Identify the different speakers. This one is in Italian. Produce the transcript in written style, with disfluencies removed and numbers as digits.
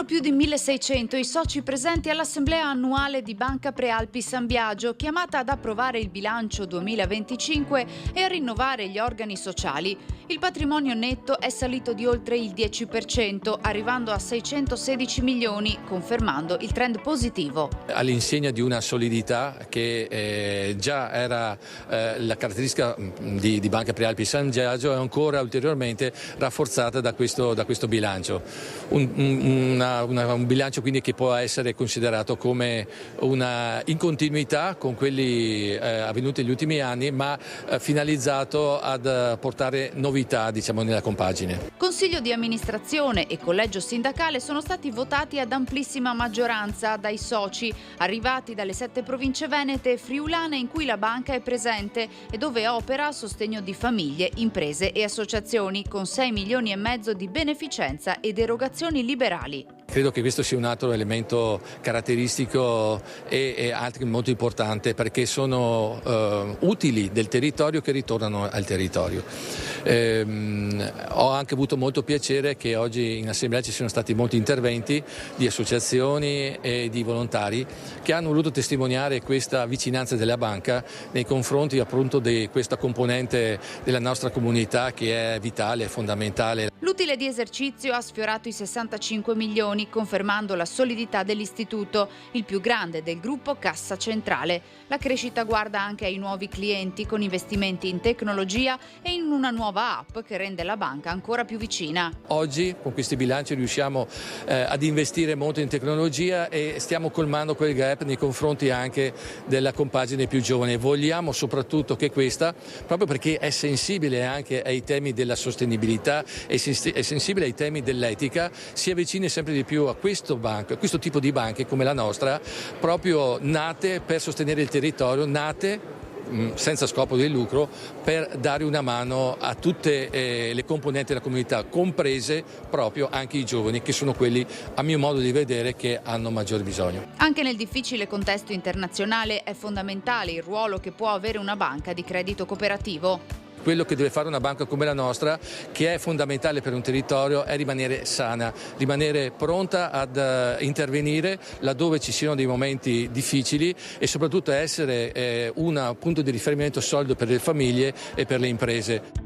Speaker 1: più di 1600 i soci presenti all'assemblea annuale di Banca Prealpi San Biagio, chiamata ad approvare il bilancio 2025 e a rinnovare gli organi sociali. Il patrimonio netto è salito di oltre il 10%, arrivando a 616 milioni, confermando il trend positivo.
Speaker 2: All'insegna di una solidità che già era la caratteristica di Banca Prealpi San Biagio, è ancora ulteriormente rafforzata da questo bilancio. Un bilancio quindi che può essere considerato come in continuità con quelli avvenuti negli ultimi anni, ma finalizzato ad portare novità, nella compagine.
Speaker 1: Consiglio di amministrazione e collegio sindacale sono stati votati ad amplissima maggioranza dai soci, arrivati dalle 7 province venete e friulane in cui la banca è presente e dove opera a sostegno di famiglie, imprese e associazioni, con 6 milioni e mezzo di beneficenza ed erogazioni liberali.
Speaker 2: Credo che questo sia un altro elemento caratteristico e anche molto importante, perché sono utili del territorio che ritornano al territorio. Ho anche avuto molto piacere che oggi in assemblea ci siano stati molti interventi di associazioni e di volontari che hanno voluto testimoniare questa vicinanza della banca nei confronti appunto di questa componente della nostra comunità che è vitale e fondamentale.
Speaker 1: L'utile di esercizio ha sfiorato i 65 milioni, confermando la solidità dell'istituto, il più grande del gruppo Cassa Centrale. La crescita guarda anche ai nuovi clienti, con investimenti in tecnologia e in una nuova app che rende la banca ancora più vicina.
Speaker 2: Oggi con questi bilanci riusciamo ad investire molto in tecnologia e stiamo colmando quel gap nei confronti anche della compagine più giovane. Vogliamo soprattutto che questa, proprio perché è sensibile anche ai temi della sostenibilità, è sensibile ai temi dell'etica, si avvicini sempre di più a questo tipo di banche come la nostra, proprio nate per sostenere il territorio, nate senza scopo di lucro, per dare una mano a tutte le componenti della comunità, comprese proprio anche i giovani, che sono quelli, a mio modo di vedere, che hanno maggior bisogno.
Speaker 1: Anche nel difficile contesto internazionale è fondamentale il ruolo che può avere una banca di credito cooperativo.
Speaker 2: Quello che deve fare una banca come la nostra, che è fondamentale per un territorio, è rimanere sana, rimanere pronta ad intervenire laddove ci siano dei momenti difficili e soprattutto essere un punto di riferimento solido per le famiglie e per le imprese.